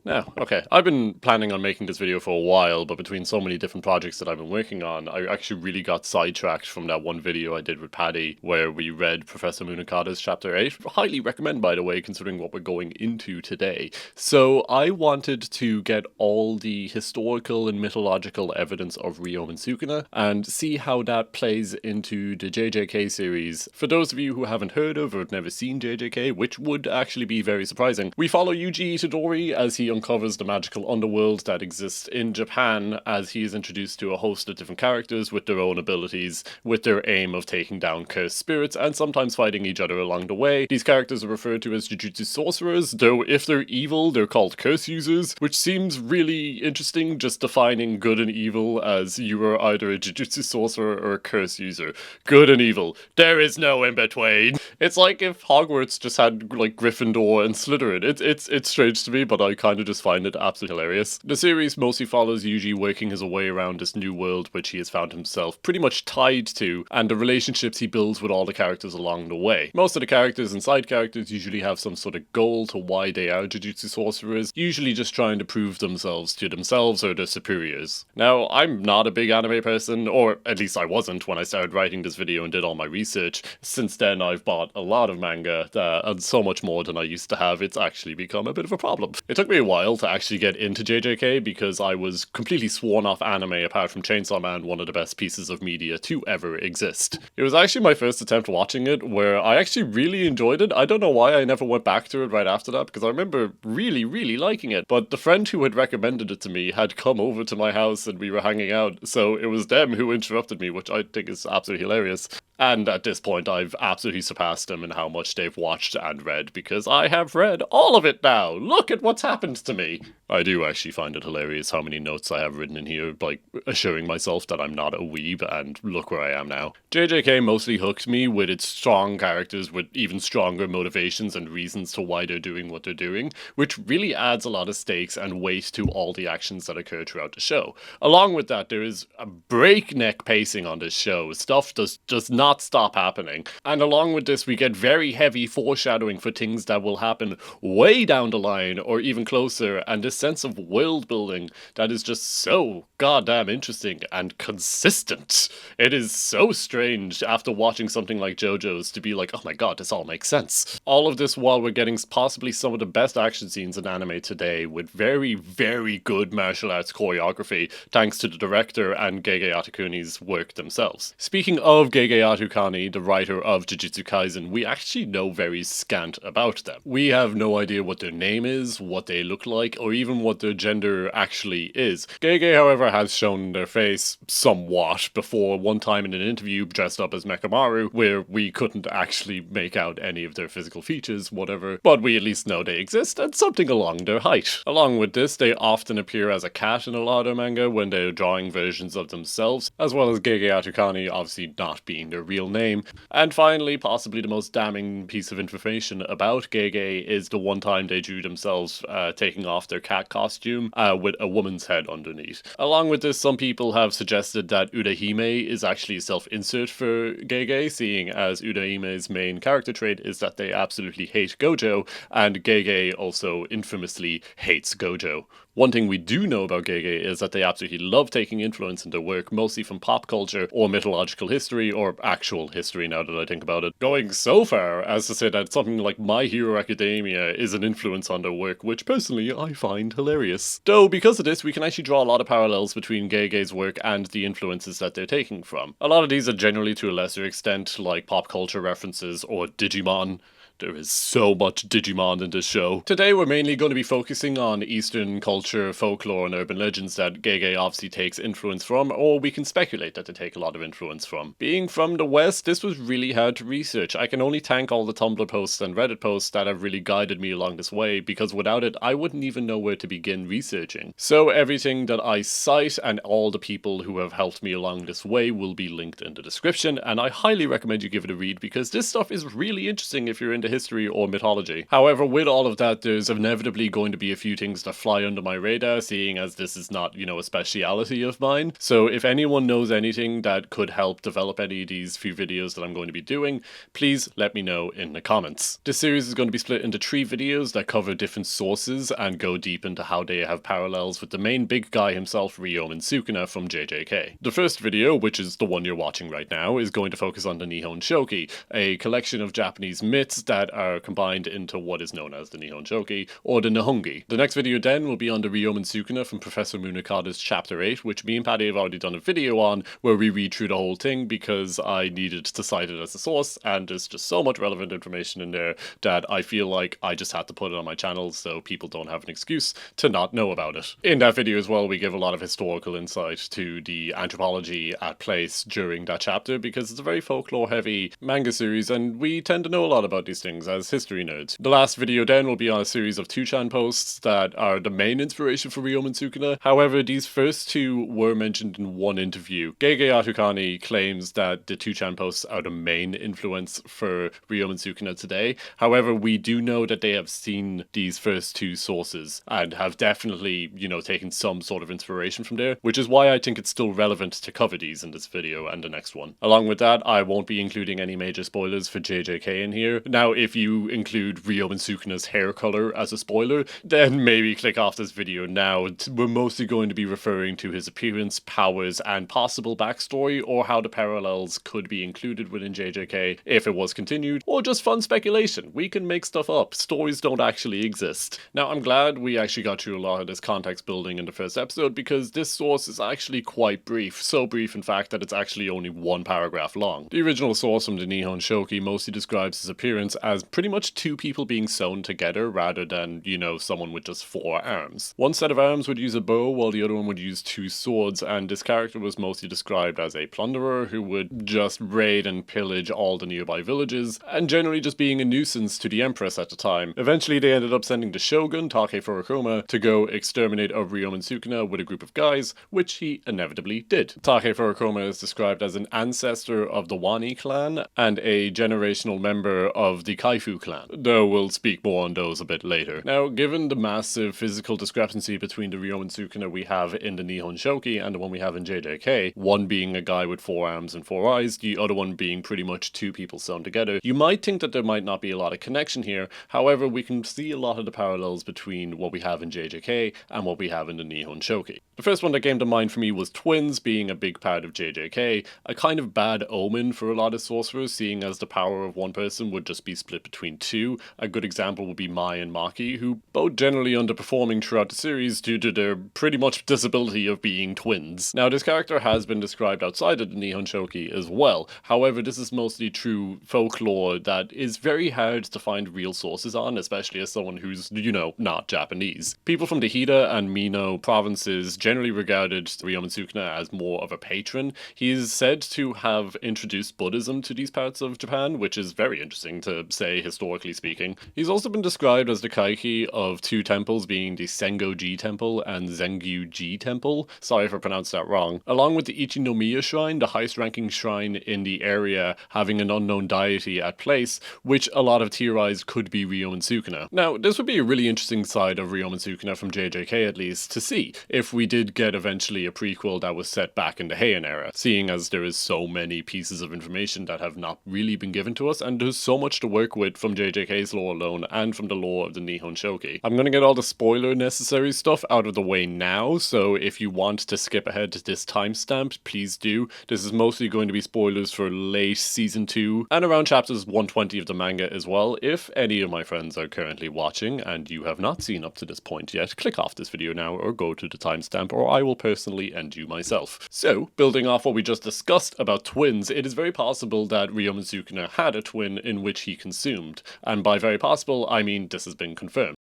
Now, okay, I've been planning on making this video for a while, but between so many different projects that I've been working on, I actually really got sidetracked from that one video I did with Paddy, where we read Professor Munakata's Chapter 8. Highly recommend, by the way, considering what we're going into today. So I wanted to get all the historical and mythological evidence of Ryomen Sukuna, and see how that plays into the JJK series. For those of you who haven't heard of or have never seen JJK, which would actually be very surprising, we follow Yuji Itadori as he uncovers the magical underworld that exists in Japan, as he is introduced to a host of different characters with their own abilities, with their aim of taking down cursed spirits and sometimes fighting each other along the way. These characters are referred to as Jujutsu sorcerers, though if they're evil, they're called curse users, which seems really interesting, just defining good and evil as you are either a Jujutsu sorcerer or a curse user. Good and evil. There is no in between. It's like if Hogwarts just had like Gryffindor and Slytherin. It's strange to me, but I kind of just find it absolutely hilarious. The series mostly follows Yuji working his way around this new world which he has found himself pretty much tied to, and the relationships he builds with all the characters along the way. Most of the characters and side characters usually have some sort of goal to why they are Jujutsu sorcerers, usually just trying to prove themselves to themselves or their superiors. Now, I'm not a big anime person, or at least I wasn't when I started writing this video and did all my research. Since then, I've bought a lot of manga, and so much more than I used to have. It's actually become a bit of a problem. It took me a while to actually get into JJK because I was completely sworn off anime apart from Chainsaw Man, one of the best pieces of media to ever exist. It was actually my first attempt watching it where I actually really enjoyed it. I don't know why I never went back to it right after that, because I remember really liking it. But the friend who had recommended it to me had come over to my house and we were hanging out, so it was them who interrupted me, which I think is absolutely hilarious. And at this point, I've absolutely surpassed them in how much they've watched and read, because I have read all of it now! Look at what's happened to me! I do actually find it hilarious how many notes I have written in here, like, assuring myself that I'm not a weeb, and look where I am now. JJK mostly hooked me with its strong characters with even stronger motivations and reasons to why they're doing what they're doing, which really adds a lot of stakes and weight to all the actions that occur throughout the show. Along with that, there is a breakneck pacing on this show. Stuff does not stop happening. And along with this, we get very heavy foreshadowing for things that will happen way down the line or even closer, and this sense of world building that is just so goddamn interesting and consistent. It is so strange after watching something like JoJo's to be like, oh my god, this all makes sense. All of this while we're getting possibly some of the best action scenes in anime today with very good martial arts choreography thanks to the director and Gege Atakuni's work themselves. Speaking of Gege Atakuni, the writer of Jujutsu Kaisen, we actually know very scant about them. We have no idea what their name is, what they look like, or even what their gender actually is. Gege, however, has shown their face somewhat before, one time in an interview dressed up as Mekamaru, where we couldn't actually make out any of their physical features, whatever, but we at least know they exist and something along their height. Along with this, they often appear as a cat in a lot of manga when they're drawing versions of themselves, as well as Gege Atakuni obviously not being their real name. And finally, possibly the most damning piece of information about Gege is the one time they drew themselves taking off their cat costume with a woman's head underneath. Along with this, some people have suggested that Urahime is actually a self-insert for Gege, seeing as Urahime's main character trait is that they absolutely hate Gojo, and Gege also infamously hates Gojo. One thing we do know about Gege is that they absolutely love taking influence in their work, mostly from pop culture or mythological history, or actual history now that I think about it. Going so far as to say that something like My Hero Academia is an influence on their work, which personally I find hilarious. Though because of this, we can actually draw a lot of parallels between Gege's work and the influences that they're taking from. A lot of these are generally to a lesser extent like pop culture references or Digimon. There is so much Digimon in this show. Today we're mainly going to be focusing on Eastern culture, folklore and urban legends that Gege obviously takes influence from, or we can speculate that they take a lot of influence from. Being from the West, this was really hard to research. I can only thank all the Tumblr posts and Reddit posts that have really guided me along this way, because without it I wouldn't even know where to begin researching. So everything that I cite and all the people who have helped me along this way will be linked in the description, and I highly recommend you give it a read because this stuff is really interesting if you're into into history or mythology. However, with all of that, there's inevitably going to be a few things that fly under my radar, seeing as this is not, a speciality of mine. So if anyone knows anything that could help develop any of these few videos that I'm going to be doing, please let me know in the comments. This series is going to be split into 3 videos that cover different sources and go deep into how they have parallels with the main big guy himself, Ryomen Sukuna from JJK. The first video, which is the one you're watching right now, is going to focus on the Nihon-Shoki, a collection of Japanese myths that are combined into what is known as the Nihon-Shoki, or the Nihongi. The next video then will be on the Ryomen Sukuna from Professor Munakata's Chapter 8, which me and Paddy have already done a video on, where we read through the whole thing because I needed to cite it as a source, and there's just so much relevant information in there that I feel like I just had to put it on my channel so people don't have an excuse to not know about it. In that video as well, we give a lot of historical insight to the anthropology at place during that chapter, because it's a very folklore heavy manga series and we tend to know a lot about these things as history nerds. The last video then will be on a series of 2chan posts that are the main inspiration for Ryomen Sukuna. However, these first 2 were mentioned in one interview. Gege Atukani claims that the 2chan posts are the main influence for Ryomen Sukuna today. However, we do know that they have seen these first 2 sources and have definitely, taken some sort of inspiration from there, which is why I think it's still relevant to cover these in this video and the next one. Along with that, I won't be including any major spoilers for JJK in here. Now, if you include Ryomen Sukuna's hair color as a spoiler, then maybe click off this video now. We're mostly going to be referring to his appearance, powers, and possible backstory, or how the parallels could be included within JJK if it was continued, or just fun speculation. We can make stuff up. Stories don't actually exist. Now, I'm glad we actually got through a lot of this context building in the first episode, because this source is actually quite brief. So brief, in fact, that it's actually only 1 paragraph long. The original source from the Nihon-Shoki mostly describes his appearance as pretty much 2 people being sewn together rather than, someone with just 4 arms. One set of arms would use a bow while the other one would use 2 swords, and this character was mostly described as a plunderer who would just raid and pillage all the nearby villages, and generally just being a nuisance to the Empress at the time. Eventually they ended up sending the Shogun, Take Furukawa, to go exterminate Ryomen Sukuna with a group of guys, which he inevitably did. Take Furukawa is described as an ancestor of the Wani clan and a generational member of the Kaifu clan, though we'll speak more on those a bit later. Now, given the massive physical discrepancy between the Ryomen Sukuna we have in the Nihon-Shoki and the one we have in JJK, one being a guy with 4 arms and 4 eyes, the other one being pretty much 2 people sewn together, you might think that there might not be a lot of connection here. However, we can see a lot of the parallels between what we have in JJK and what we have in the Nihon-Shoki. The first one that came to mind for me was twins being a big part of JJK, a kind of bad omen for a lot of sorcerers, seeing as the power of one person would just be split between 2. A good example would be Mai and Maki, who both generally underperforming throughout the series due to their pretty much disability of being twins. Now, this character has been described outside of the Nihon-Shoki as well. However, this is mostly true folklore that is very hard to find real sources on, especially as someone who's, not Japanese. People from the Hida and Mino provinces generally regarded Ryomen Sukuna as more of a patron. He is said to have introduced Buddhism to these parts of Japan, which is very interesting to say historically speaking. He's also been described as the kaiki of 2 temples, being the Sengoji Temple and Zengyuji Temple. Sorry if I pronounced that wrong. Along with the Ichinomiya Shrine, the highest ranking shrine in the area, having an unknown deity at place, which a lot of theorized could be Ryomen Sukuna. Now, this would be a really interesting side of Ryomen Sukuna from JJK at least, to see if we did get eventually a prequel that was set back in the Heian era, seeing as there is so many pieces of information that have not really been given to us, and there's so much to work with from JJK's lore alone and from the lore of the Nihon-Shoki. I'm gonna get all the spoiler necessary stuff out of the way now, so if you want to skip ahead to this timestamp, please do. This is mostly going to be spoilers for late season 2 and around chapters 120 of the manga as well. If any of my friends are currently watching and you have not seen up to this point yet, click off this video now or go to the timestamp, or I will personally end you myself. So, building off what we just discussed about twins, it is very possible that Ryomen Sukuna had a twin in which he consumed. And by very possible, I mean this has been confirmed.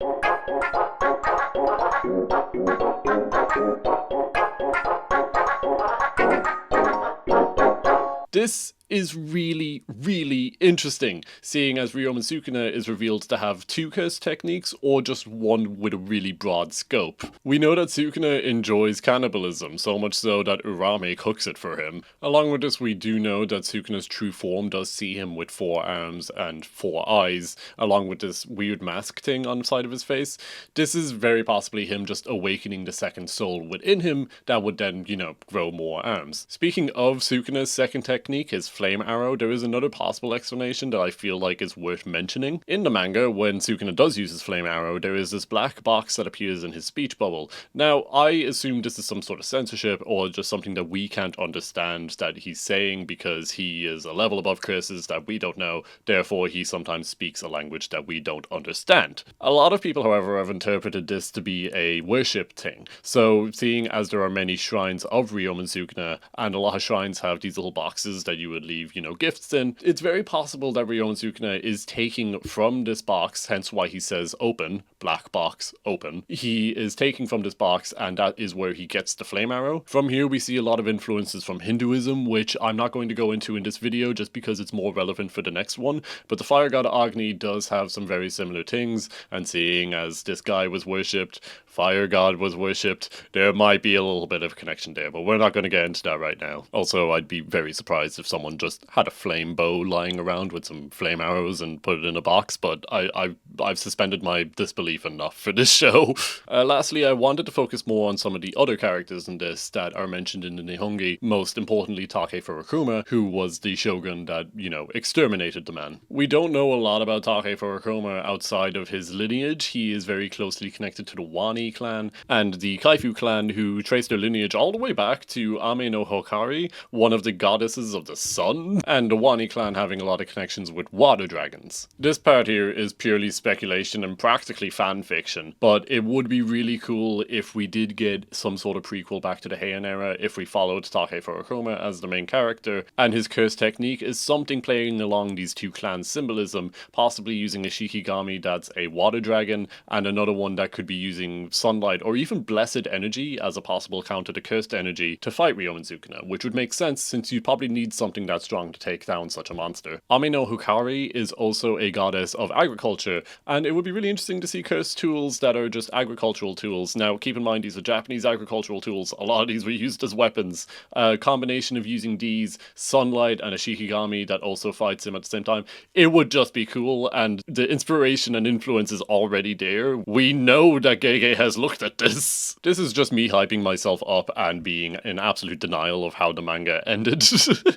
This is really, really interesting interesting, seeing as Ryomen Sukuna is revealed to have 2 curse techniques or just one with a really broad scope. We know that Sukuna enjoys cannibalism, so much so that Urame cooks it for him. Along with this, we do know that Sukuna's true form does see him with 4 arms and 4 eyes, along with this weird mask thing on the side of his face. This is very possibly him just awakening the second soul within him that would then, grow more arms. Speaking of Sukuna's second technique, his flame arrow, there is another possible explanation that I feel like is worth mentioning. In the manga, when Sukuna does use his flame arrow, there is this black box that appears in his speech bubble. Now, I assume this is some sort of censorship or just something that we can't understand that he's saying because he is a level above curses that we don't know, therefore he sometimes speaks a language that we don't understand. A lot of people, however, have interpreted this to be a worship thing. So, seeing as there are many shrines of Ryomen Sukuna, and a lot of shrines have these little boxes that you would leave, gifts in, it's very possible that Ryomen Sukuna is taking from this box, hence why he says open, black box, open. He is taking from this box, and that is where he gets the flame arrow. From here, we see a lot of influences from Hinduism, which I'm not going to go into in this video just because it's more relevant for the next one, but the fire god Agni does have some very similar things, and seeing as this guy was worshipped, fire god was worshipped, there might be a little bit of a connection there, but we're not going to get into that right now. Also, I'd be very surprised if someone just had a flame bow lying around with some flame arrows and put it in a box, but I've suspended my disbelief enough for this show. Lastly, I wanted to focus more on some of the other characters in this that are mentioned in the Nihongi, most importantly Take Furukuma, who was the shogun that, exterminated the man. We don't know a lot about Take Furukuma outside of his lineage. He is very closely connected to the Wani clan and the Kaifu clan, who trace their lineage all the way back to Ame no Hokari, one of the goddesses of the sun, and the Wani clan having a lot of connections with water dragons. This part here is purely speculation and practically fan fiction, but it would be really cool if we did get some sort of prequel back to the Heian era, if we followed Take Furukuma as the main character, and his curse technique is something playing along these 2 clans' symbolism, possibly using a Shikigami that's a water dragon, and another one that could be using sunlight or even blessed energy as a possible counter to cursed energy to fight Ryomen Sukuna, which would make sense since you'd probably need something that strong to take down such a monster. Ame no Hokari is also a goddess of agriculture, and it would be really interesting to see cursed tools that are just agricultural tools. Now, keep in mind, these are Japanese agricultural tools. A lot of these were used as weapons. A combination of using these, sunlight, and a Shikigami that also fights him at the same time, it would just be cool, and the inspiration and influence is already there. We know that Gege has looked at this. This is just me hyping myself up and being in absolute denial of how the manga ended.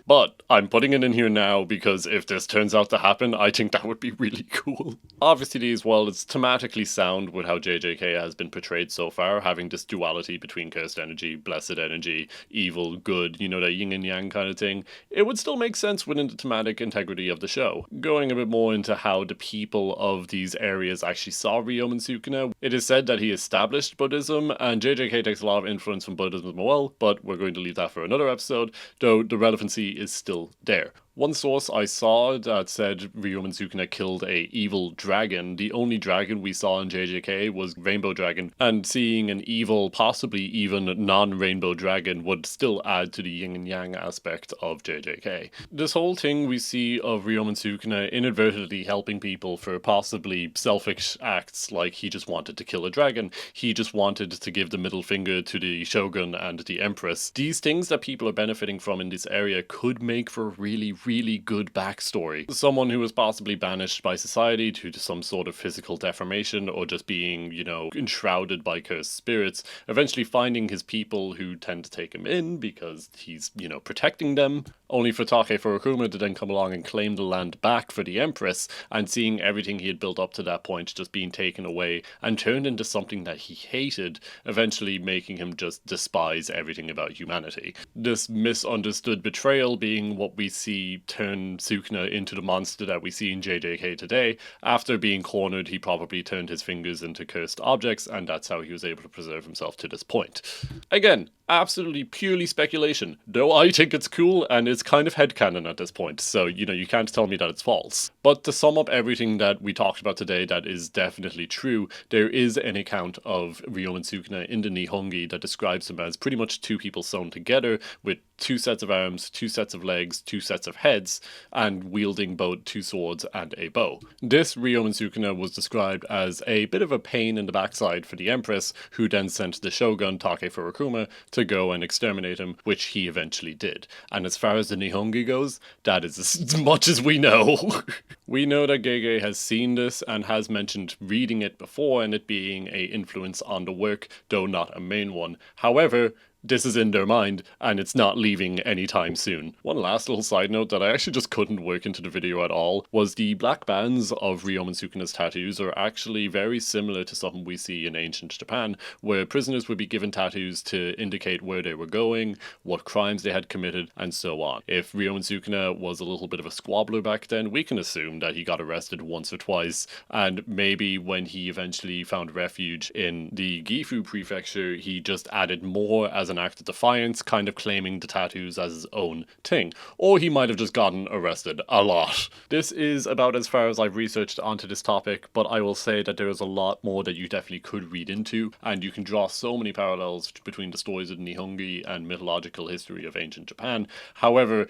But I'm putting it in here now because if this turns out to happen, I think that would be really cool. Obviously, as well, it's thematically sound with how JJK has been portrayed so far, having this duality between cursed energy, blessed energy, evil, good, that yin and yang kind of thing. It would still make sense within the thematic integrity of the show. Going a bit more into how the people of these areas actually saw Ryomen Sukuna, it is said that he established Buddhism, and JJK takes a lot of influence from Buddhism as well, but we're going to leave that for another episode, though the relevancy is still there. One source I saw that said Ryomen Sukuna killed a evil dragon. The only dragon we saw in JJK was Rainbow Dragon, and seeing an evil, possibly even non-rainbow dragon would still add to the yin and yang aspect of JJK. This whole thing we see of Ryomen Sukuna inadvertently helping people for possibly selfish acts, like he just wanted to kill a dragon, he just wanted to give the middle finger to the shogun and the empress. These things that people are benefiting from in this area could make for really good backstory. Someone who was possibly banished by society due to some sort of physical deformation or just being, enshrouded by cursed spirits, eventually finding his people who tend to take him in because he's, protecting them, only for Take Furukuma to then come along and claim the land back for the empress, and seeing everything he had built up to that point just being taken away and turned into something that he hated, eventually making him just despise everything about humanity. This misunderstood betrayal being what we see turn Sukuna into the monster that we see in JJK today. After being cornered, he probably turned his fingers into cursed objects, and that's how he was able to preserve himself to this point. Again, absolutely purely speculation, though I think it's cool and it's kind of headcanon at this point, so you can't tell me that it's false. But to sum up everything that we talked about today that is definitely true, there is an account of Ryomen Sukuna in the Nihongi that describes him as pretty much 2 people sewn together with 2 sets of arms, 2 sets of legs, 2 sets of heads, and wielding both 2 swords and a bow. This Ryomen Sukuna was described as a bit of a pain in the backside for the Empress, who then sent the Shogun Take Furukuma to go and exterminate him, which he eventually did. And as far as the Nihongi goes, that is as much as we know. We know that Gege has seen this and has mentioned reading it before and it being a influence on the work, though not a main one. However, this is in their mind, and it's not leaving anytime soon. One last little side note that I actually just couldn't work into the video at all was the black bands of Ryomen Sukuna's tattoos are actually very similar to something we see in ancient Japan, where prisoners would be given tattoos to indicate where they were going, what crimes they had committed, and so on. If Ryomen Sukuna was a little bit of a squabbler back then, we can assume that he got arrested once or twice, and maybe when he eventually found refuge in the Gifu prefecture, he just added more as an act of defiance, kind of claiming the tattoos as his own thing. Or he might have just gotten arrested a lot. This is about as far as I've researched onto this topic, but I will say that there is a lot more that you definitely could read into, and you can draw so many parallels between the stories of Nihongi and mythological history of ancient Japan. However,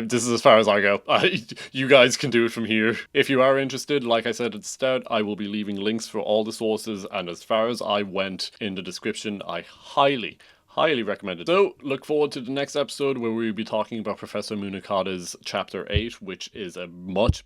this is as far as I go. You guys can do it from here. If you are interested, like I said at the start, I will be leaving links for all the sources, and as far as I went in the description, I highly recommend it. So, look forward to the next episode where we'll be talking about Professor Munakata's Chapter 8, which is a much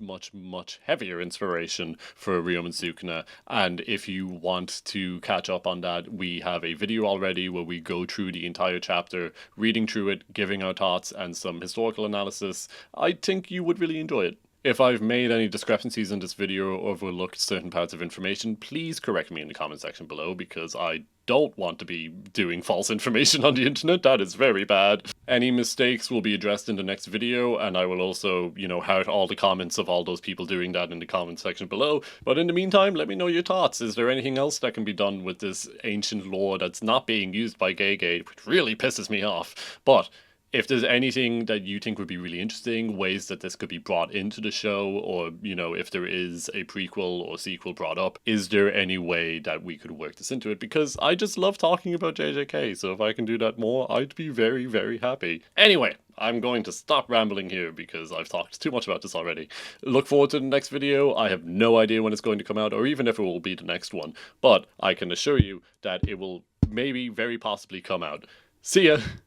heavier inspiration for Ryomen Sukuna. And if you want to catch up on that, we have a video already where we go through the entire chapter, reading through it, giving our thoughts and some historical analysis. I think you would really enjoy it. If I've made any discrepancies in this video or overlooked certain parts of information, please correct me in the comment section below, because I don't want to be doing false information on the internet. That is very bad. Any mistakes will be addressed in the next video, and I will also, heart all the comments of all those people doing that in the comment section below. But in the meantime, let me know your thoughts. Is there anything else that can be done with this ancient lore that's not being used by Gege, which really pisses me off? But if there's anything that you think would be really interesting, ways that this could be brought into the show, or, if there is a prequel or sequel brought up, is there any way that we could work this into it? Because I just love talking about JJK, so if I can do that more, I'd be very happy. Anyway, I'm going to stop rambling here because I've talked too much about this already. Look forward to the next video. I have no idea when it's going to come out, or even if it will be the next one, but I can assure you that it will maybe very possibly come out. See ya!